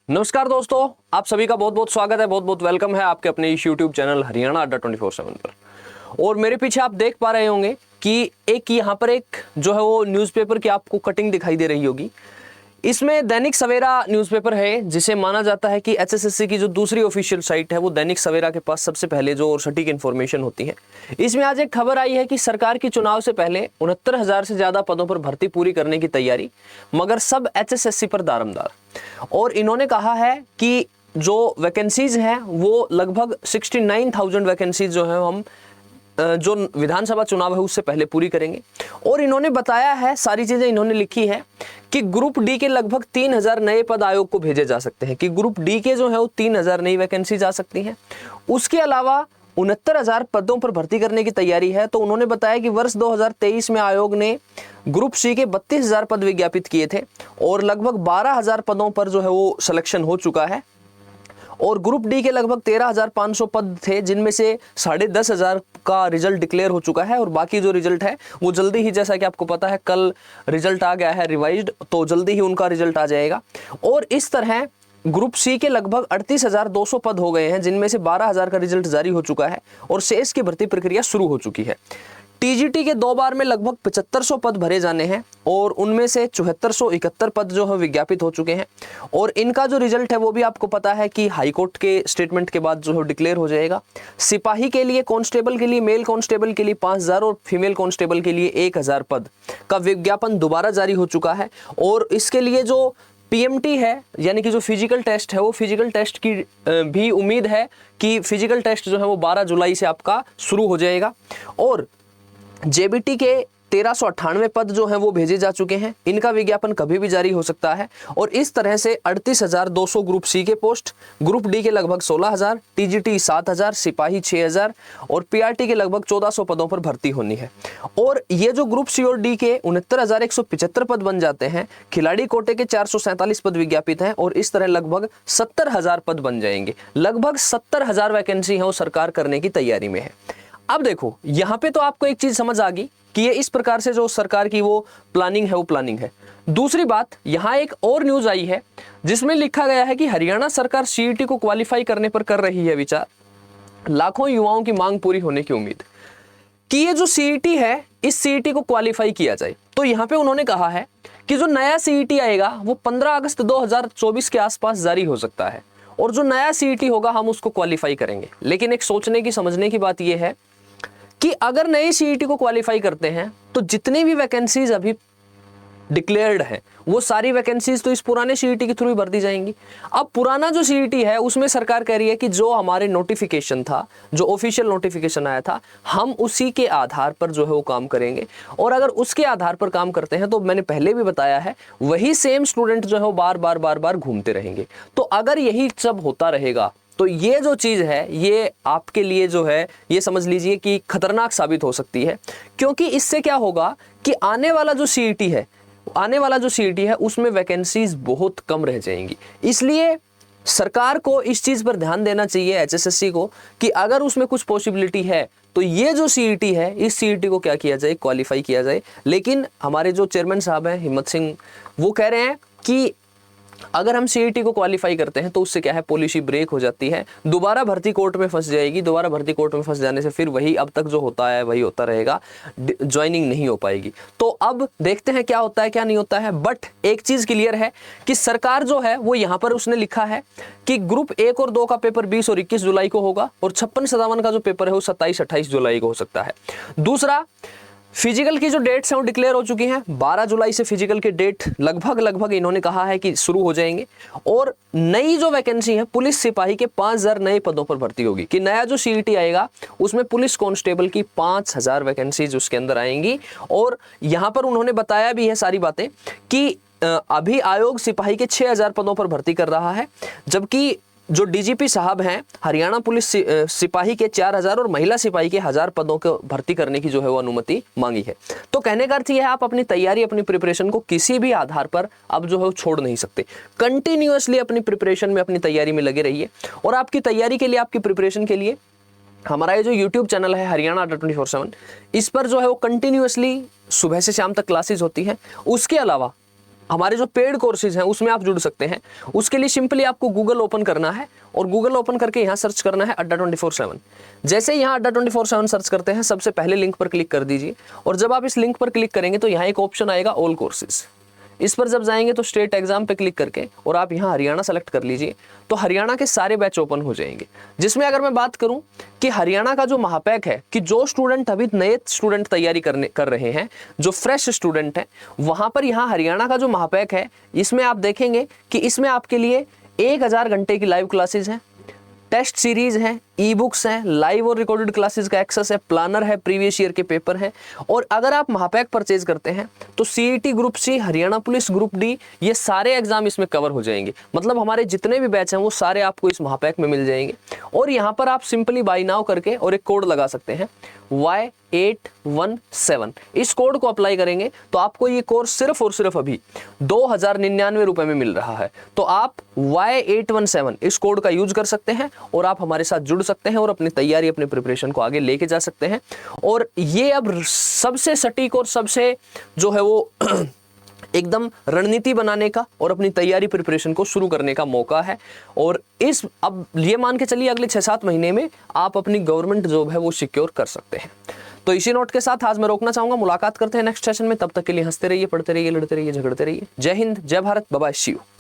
नमस्कार दोस्तों, आप सभी का बहुत बहुत स्वागत है, बहुत बहुत वेलकम है आपके अपने इस यूट्यूब चैनल हरियाणा अड्डा 24/7 पर। और मेरे पीछे आप देख पा रहे होंगे कि एक यहाँ पर एक जो है वो न्यूज़पेपर की आपको कटिंग दिखाई दे रही होगी। इसमें दैनिक सवेरा न्यूज़पेपर है, जिसे माना जाता है कि एचएसएससी की जो दूसरी ऑफिशियल साइट है वो दैनिक सवेरा के पास सबसे पहले जो और सटीक इन्फॉर्मेशन होती है। इसमें आज एक खबर आई है कि सरकार की चुनाव से पहले 69,000 से ज्यादा पदों पर भर्ती पूरी करने की तैयारी, मगर सब एचएसएससी पर दारोमदार। और इन्होंने कहा है कि जो वैकेंसीज हैं वो लगभग 69,000 वैकेंसीज जो है हम जो विधानसभा चुनाव है उससे पहले पूरी करेंगे। और इन्होंने बताया है, सारी चीजें इन्होंने लिखी है कि ग्रुप डी के लगभग 3,000 नए पद आयोग को भेजे जा सकते हैं, कि ग्रुप डी के जो है वो 3,000 नई वैकेंसी जा सकती हैं। उसके अलावा 69,000 पदों पर भर्ती करने की तैयारी है। तो उन्होंने बताया कि वर्ष 2023 में आयोग ने ग्रुप सी के 32,000 पद विज्ञापित किए थे और लगभग 12,000 पदों पर जो है वो सिलेक्शन हो चुका है। और ग्रुप डी के लगभग 13,500 पद थे, जिनमें से 10,500 का रिजल्ट डिक्लेयर हो चुका है और बाकी जो रिजल्ट है वो जल्दी ही, जैसा कि आपको पता है कल रिजल्ट आ गया है रिवाइज्ड, तो जल्दी ही उनका रिजल्ट आ जाएगा। और इस तरह ग्रुप सी के लगभग 38,200 पद हो गए हैं, जिनमें से 12,000 का रिजल्ट जारी हो चुका है और शेष की भर्ती प्रक्रिया शुरू हो चुकी है। टीजीटी के 2 बार में लगभग 7500 पद भरे जाने हैं और उनमें से 7471 पद जो है विज्ञापित हो चुके हैं। और इनका जो रिजल्ट है वो भी आपको पता है कि हाईकोर्ट के स्टेटमेंट के बाद जो है डिक्लेयर हो जाएगा। सिपाही के लिए, कांस्टेबल के लिए, मेल कांस्टेबल के लिए 5,000 और फीमेल कांस्टेबल के लिए 1,000 पद का विज्ञापन दोबारा जारी हो चुका है। और इसके लिए जो पीएमटी है, यानी कि जो फिजिकल टेस्ट है, वो फिजिकल टेस्ट की भी उम्मीद है कि फिजिकल टेस्ट जो है वो 12 जुलाई से आपका शुरू हो जाएगा। और जेबीटी के 1398 पद जो हैं वो भेजे जा चुके हैं, इनका विज्ञापन कभी भी जारी हो सकता है। और इस तरह से 38,200 ग्रुप सी के पोस्ट, ग्रुप डी के लगभग 16,000, टीजीटी 7,000, सिपाही 6,000 और पीआरटी के लगभग 1,400 पदों पर भर्ती होनी है। और ये जो ग्रुप सी और डी के 69,175 पद बन जाते हैं, खिलाड़ी कोटे के 447 पद विज्ञापित हैं और इस तरह लगभग 70,000 पद बन जाएंगे। लगभग 70,000 वैकेंसी है वो सरकार करने की तैयारी में है। अब देखो, यहां पे तो आपको एक चीज समझ आ गई कि ये इस प्रकार से जो सरकार की वो प्लानिंग है वो प्लानिंग है। दूसरी बात, यहां एक और न्यूज आई है जिसमें लिखा गया है कि हरियाणा सरकार सीईटी को क्वालिफाई करने पर कर रही है विचार, लाखों युवाओं की मांग पूरी होने की उम्मीद। कि ये जो सीईटी है, इस सीईटी को क्वालिफाई किया जाए। तो यहां पे उन्होंने कहा है कि जो नया सीईटी आएगा वो 15 अगस्त 2024 के आसपास जारी हो सकता है और जो नया सीईटी होगा हम उसको क्वालिफाई करेंगे। लेकिन एक सोचने की, समझने की बात यह है कि अगर नई सीईटी को क्वालिफाई करते हैं तो जितनी भी वैकेंसीज अभी डिक्लेयर्ड है वो सारी वैकेंसीज तो इस पुराने सीईटी के थ्रू ही भर दी जाएंगी। अब पुराना जो सीईटी है उसमें सरकार कह रही है कि जो हमारे नोटिफिकेशन था, जो ऑफिशियल नोटिफिकेशन आया था, हम उसी के आधार पर जो है वो काम करेंगे। और अगर उसके आधार पर काम करते हैं तो मैंने पहले भी बताया है, वही सेम स्टूडेंट जो है वो बार बार घूमते रहेंगे। तो अगर यही सब होता रहेगा तो ये जो चीज़ है ये आपके लिए जो है ये समझ लीजिए कि खतरनाक साबित हो सकती है। क्योंकि इससे क्या होगा कि आने वाला जो सीईटी है उसमें वैकेंसीज बहुत कम रह जाएंगी। इसलिए सरकार को इस चीज़ पर ध्यान देना चाहिए, एचएसएससी को, कि अगर उसमें कुछ पॉसिबिलिटी है तो ये जो सीईटी है, इस सीईटी को क्या किया जाए, क्वालिफाई किया जाए। लेकिन हमारे जो चेयरमैन साहब हैं हिम्मत सिंह, वो कह रहे हैं कि अगर हम सीईटी को क्वालिफाई करते हैं तो उससे क्या है, पॉलिसी ब्रेक हो जाती है, दोबारा भर्ती कोर्ट में फंस जाएगी। दोबारा भर्ती कोर्ट में फंस जाने से फिर वही अब तक जो होता है वही होता रहेगा, ज्वाइनिंग नहीं हो पाएगी। तो अब देखते हैं क्या होता है क्या नहीं होता है। बट एक चीज क्लियर है कि सरकार जो है वो यहाँ पर उसने लिखा है कि ग्रुप 1 और 2 का पेपर 20 और 21 जुलाई को होगा और 56-57 का जो पेपर है वो 27-28 जुलाई को हो सकता है। दूसरा, फिजिकल की जो डेट्स हैं वो डिक्लेयर हो चुकी हैं। 12 जुलाई से फिजिकल के डेट लगभग इन्होंने कहा है कि शुरू हो जाएंगे। और नई जो वैकेंसी है, पुलिस सिपाही के 5,000 नए पदों पर भर्ती होगी। कि नया जो सीईटी आएगा उसमें पुलिस कांस्टेबल की 5,000 वैकेंसीज उसके अंदर आएंगी। और यहां पर उन्होंने बताया भी है सारी बातें कि अभी आयोग सिपाही के 6,000 पदों पर भर्ती कर रहा है, जबकि जो डीजीपी साहब हैं हरियाणा पुलिस सिपाही के 4,000 और महिला सिपाही के 1,000 पदों को भर्ती करने की जो है वो अनुमति मांगी है। तो कहने का अर्थ यह है, आप अपनी तैयारी, अपनी प्रिपरेशन को किसी भी आधार पर अब जो है वो छोड़ नहीं सकते। कंटिन्यूअसली अपनी प्रिपरेशन में, अपनी तैयारी में लगे रहिए। और आपकी तैयारी के लिए, आपकी प्रिपरेशन के लिए हमारा ये जो यूट्यूब चैनल है हरियाणा अड्डा 24/7, इस पर जो है वो कंटिन्यूअसली सुबह से शाम तक क्लासेस होती हैं। उसके अलावा हमारे जो पेड कोर्सेज हैं उसमें आप जुड़ सकते हैं। उसके लिए सिंपली आपको गूगल ओपन करना है और गूगल ओपन करके यहाँ सर्च करना है अड्डा 24/7। जैसे यहाँ अड्डा 24/7 सर्च करते हैं, सबसे पहले लिंक पर क्लिक कर दीजिए और जब आप इस लिंक पर क्लिक करेंगे तो यहाँ एक ऑप्शन आएगा ऑल कोर्सेज। इस पर जब जाएंगे तो स्टेट एग्जाम पे क्लिक करके और आप यहाँ हरियाणा सेलेक्ट कर लीजिए तो हरियाणा के सारे बैच ओपन हो जाएंगे। जिसमें अगर मैं बात करूं कि हरियाणा का जो महापैक है कि जो स्टूडेंट अभी नए स्टूडेंट तैयारी कर रहे हैं, जो फ्रेश स्टूडेंट हैं, वहां पर यहाँ हरियाणा का जो महापैक है इसमें आप देखेंगे कि इसमें आपके लिए 1000 घंटे की लाइव क्लासेज हैं, टेस्ट सीरीज हैं, ई बुक्स हैं, लाइव और रिकॉर्डेड क्लासेस का एक्सेस है, प्लानर है, प्रीवियस ईयर के पेपर हैं। और अगर आप महापैक परचेज करते हैं तो CET group C, Haryana police group D, ये सारे एग्जाम इसमें कवर हो जाएंगे। मतलब हमारे जितने भी बैच हैं वो सारे आपको इस महापैक में मिल जाएंगे। और यहाँ पर आप सिंपली बाय नाउ करके और एक कोड लगा सकते हैं Y817। इस कोड को अप्लाई करेंगे तो आपको ये कोर्स सिर्फ और सिर्फ अभी 2099 रुपए में मिल रहा है। तो आप Y817 इस कोड का यूज कर सकते हैं और आप हमारे साथ जुड़ सकते हैं और अपनी तैयारी, अपने प्रिपरेशन को आगे लेके जा सकते हैं। और ये अब सबसे सटीक और सबसे जो है वो एकदम रणनीति बनाने का और अपनी तैयारी प्रिपरेशन को शुरू करने का मौका है। और इस अब ये मान के चलिए अगले 6-7 महीने में आप अपनी गवर्नमेंट जॉब है वो सिक्योर कर सकते हैं। तो इसी नोट के साथ आज मैं रोकना चाहूंगा। मुलाकात करते हैं नेक्स्ट सेशन में। तब तक के लिए हंसते रहिए, पढ़ते रहिए, लड़ते रहिए, झगड़ते रहिए। जय हिंद, जय Bharat, bye bye, see you.